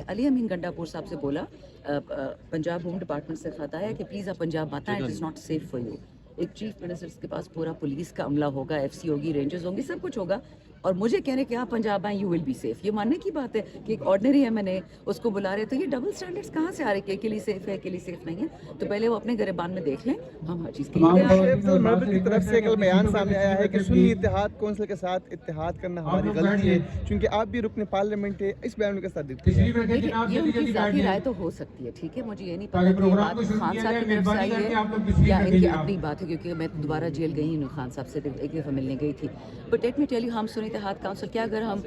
علی امین گنڈاپور صاحب سے بولا, پنجاب ہوم ڈپارٹمنٹ سے خط آیا کہ پلیز آپ پنجاب مت آئیں, it is not safe for you. ایک چیف منسٹر کے پاس پورا پولیس کا عملہ ہوگا, ایف سی ہوگی, رینجرز ہوں گے, سب کچھ ہوگا, اور مجھے کہہ رہے کہ آپ پنجاب آئیں یو ول بی سیف. یہ ماننے کی بات ہے کہ ایک آرڈنری ایم این اے اس کو بلا رہے, تو یہ ڈبل اسٹینڈرڈس کہاں سے آ رہے کہ کے لیے سیف ہے, کے لیے سیف نہیں ہے. تو پہلے وہ اپنے گریبان میں دیکھ لیں, ہم ہر چیز کے لیے. مربل کی طرف سے کل بیان سامنے آیا ہے کہ سنی اتحاد کونسل کے ساتھ اتحاد کرنا ہماری غلطی ہے, چونکہ آپ بھی رکن پارلیمنٹ ہے. اس بیان کے ساتھ دیکھتے ہیں یہ ان کی ذاتی رائے تو ہو سکتی ہے, ٹھیک ہے, مجھے یہ نہیں پتا کہ یہ بات خان صاحب کی طرف سے آئی ہے یا ان کی اپنی بات ہے, کیونکہ میں دوبارہ جیل گئی ہوں, خان صاحب سے ایک دفعہ ملنے گئی تھی. But let me tell you, ہم سنی اتحاد کونسل کیا, اگر ہم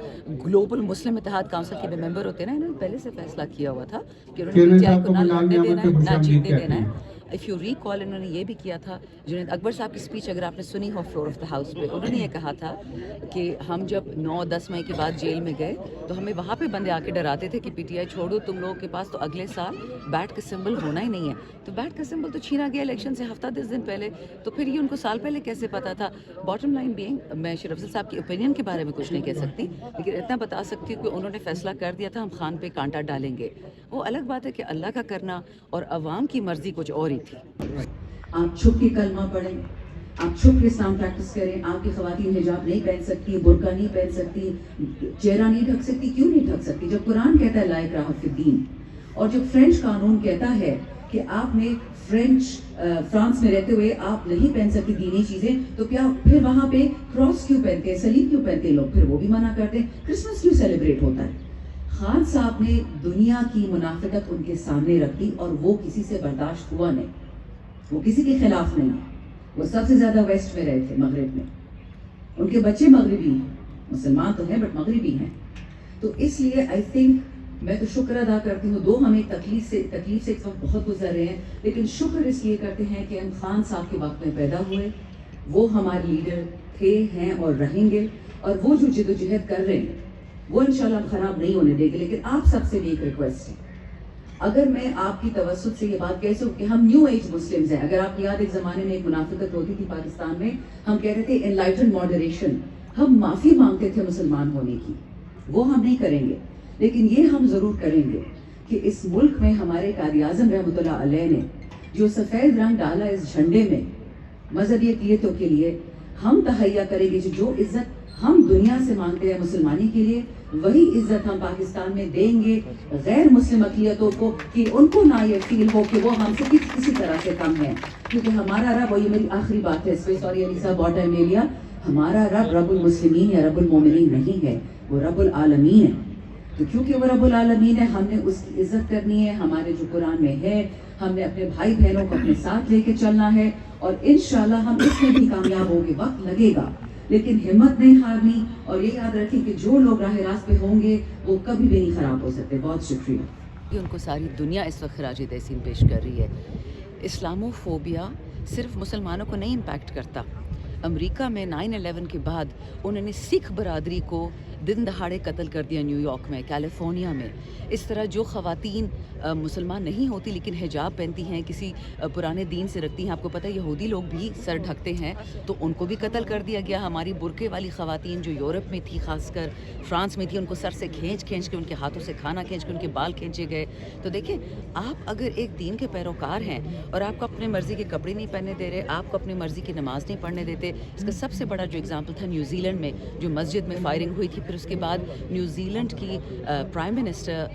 گلوبل مسلم اتحاد کونسل کے ممبر ہوتے نا, انہوں نے پہلے سے فیصلہ کیا ہوا تھا کہ انہوں نے پی ٹی آئی کو نہ لڑنے دینا ہے, نہ جیتنے دینا ہے. اف یو ریکال, انہوں نے یہ بھی کیا تھا, جنید اکبر صاحب کی اسپیچ اگر آپ نے سنی ہو فلور آف دا ہاؤس پہ, انہوں نے یہ کہا تھا کہ ہم جب 9-10 مئی کے بعد جیل میں گئے تو ہمیں وہاں پہ بندے آ کے ڈراتے تھے کہ پی ٹی آئی چھوڑو, تم لوگوں کے پاس تو اگلے سال بیٹ کا سمبل ہونا ہی نہیں ہے. تو بیٹ کا سمبل تو چھینا گیا الیکشن سے ہفتہ 10 دن پہلے, تو پھر یہ ان کو سال پہلے کیسے پتا تھا. باٹم لائن بینگ, میں شریف افضل صاحب کی اوپینین کے بارے میں کچھ نہیں کہہ سکتی, لیکن اتنا بتا سکتی ہوں کہ انہوں نے فیصلہ کر دیا تھا ہم خان پہ کانٹا ڈالیں گے. وہ الگ بات ہے کہ اللہ کا کرنا اور عوام کی مرضی کچھ اور ہی تھی. آپ چھپ کے کلمہ پڑھیں, آپ چھپ کے اسلام پریکٹس کریں. آپ کی خواتین حجاب نہیں پہن سکتی, برقع نہیں پہن سکتی, چہرہ نہیں ڈھک سکتی. کیوں نہیں ڈھک سکتی جب قرآن کہتا ہے لا اکراہ فی الدین, اور جب فرینچ قانون کہتا ہے کہ آپ نے فرانس میں رہتے ہوئے آپ نہیں پہن سکتی دینی چیزیں, تو کیا پھر وہاں پہ کراس کیوں پہنتے ہیں, سلیب کیوں پہنتے ہیں لوگ, پھر وہ بھی منع کرتے ہیں. کرسمس کیوں سیلیبریٹ ہوتا ہے. خان صاحب نے دنیا کی منافقت ان کے سامنے رکھ دی اور وہ کسی سے برداشت ہوا نہیں, وہ کسی کے خلاف نہیں. وہ سب سے زیادہ ویسٹ میں رہے تھے, مغرب میں. ان کے بچے مغربی ہیں, مسلمان تو ہیں بٹ مغربی ہیں. تو اس لیے آئی تھنک میں تو شکر ادا کرتی ہوں, دو ہمیں تکلیف سے اس وقت بہت گزر رہے ہیں, لیکن شکر اس لیے کرتے ہیں کہ ہم خان صاحب کے وقت میں پیدا ہوئے, وہ ہمارے لیڈر تھے, ہیں اور رہیں گے, اور وہ جو جد و جہد کر رہے ہیں وہ انشاءاللہ ہم خراب نہیں ہونے دیں گے. لیکن آپ سب سے بھی ایک ریکویسٹ ہے, اگر میں آپ کی توسط سے یہ بات کہہ سکوں کہ ہم نیو ایج مسلمز ہیں. اگر آپ یاد, ایک زمانے میں ایک منافقت ہوتی تھی پاکستان میں, ہم کہتے تھے انلائٹن ماڈریشن, ہم معافی مانگتے تھے مسلمان ہونے کی. وہ ہم نہیں کریں گے, لیکن یہ ہم ضرور کریں گے کہ اس ملک میں ہمارے قائد اعظم رحمۃ اللہ علیہ نے جو سفید رنگ ڈالا اس جھنڈے میں مذہبی اقلیتوں کے لیے, ہم تہیا کریں گے جو عزت ہم دنیا سے مانگتے ہیں مسلمانی کے لیے, وہی عزت ہم پاکستان میں دیں گے غیر مسلم اقلیتوں کو, کہ ان کو نہ یہ فیل ہو کہ وہ ہم سے کسی طرح سے کم ہیں. کیونکہ ہمارا رب, اور یہ میری آخری بات ہے اس پہ, سوری علی صاحب بہت ٹائم لے لیا, ہمارا رب رب المسلمین یا رب المومنین نہیں ہے, وہ رب العالمین ہے. تو کیونکہ وہ رب العالمین ہے, ہم نے اس کی عزت کرنی ہے. ہمارے جو قرآن میں ہے, ہم نے اپنے بھائی بہنوں کو اپنے ساتھ لے کے چلنا ہے, اور انشاءاللہ ہم اس میں بھی کامیاب ہوں گے. وقت لگے گا لیکن ہمت نہیں ہارنی, اور یہ یاد رکھیں کہ جو لوگ راہ راست پہ ہوں گے وہ کبھی بھی نہیں خراب ہو سکتے. بہت شکریہ. ان کو ساری دنیا اس وقت خراج تحسین پیش کر رہی ہے. اسلامو فوبیا صرف مسلمانوں کو نہیں امپیکٹ کرتا. امریکہ میں 9/11 کے بعد انہوں نے سکھ برادری کو دن دہاڑے قتل کر دیا, نیو یارک میں, کیلیفورنیا میں. اس طرح جو خواتین مسلمان نہیں ہوتی لیکن حجاب پہنتی ہیں, کسی پرانے دین سے رکھتی ہیں, آپ کو پتہ ہے یہودی لوگ بھی سر ڈھکتے ہیں, تو ان کو بھی قتل کر دیا گیا. ہماری برقعے والی خواتین جو یورپ میں تھی, خاص کر فرانس میں تھی, ان کو سر سے کھینچ کے, ان کے ہاتھوں سے کھانا کھینچ کے ان کے بال کھینچے گئے. تو دیکھیں, آپ اگر ایک دین کے پیروکار ہیں اور آپ کو اپنے مرضی کے کپڑے نہیں پہننے دے رہے, آپ کو اپنی مرضی کی نماز نہیں پڑھنے دیتے. اس کا سب سے بڑا جو اگزامپل تھا نیوزی لینڈ میں, جو مسجد میں فائرنگ ہوئی تھی, پھر اس کے بعد نیوزی لینڈ کی پرائم منسٹر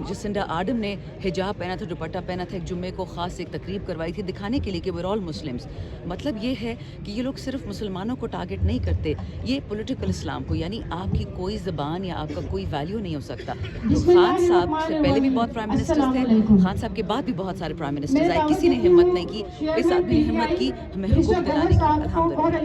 جسنڈا آرڈن نے حجاب پہنا تھا, دوپٹہ پہنا تھا, ایک جمعے کو خاص ایک تقریب کروائی تھی دکھانے کے لیے کہ we're all Muslims. مطلب یہ ہے کہ یہ لوگ صرف مسلمانوں کو ٹارگٹ نہیں کرتے, یہ پولیٹیکل اسلام کو, یعنی آپ کی کوئی زبان یا آپ کا کوئی ویلیو نہیں ہو سکتا. تو خان صاحب سے پہلے بھی بہت پرائم منسٹرز تھے, خان صاحب کے بعد بھی بہت سارے پرائم منسٹرز آئے, کسی نے ہمت نہیں کی, اس آدمی نے ہمت کی ہمیں حقوق دلانے کی. الحمدللہ.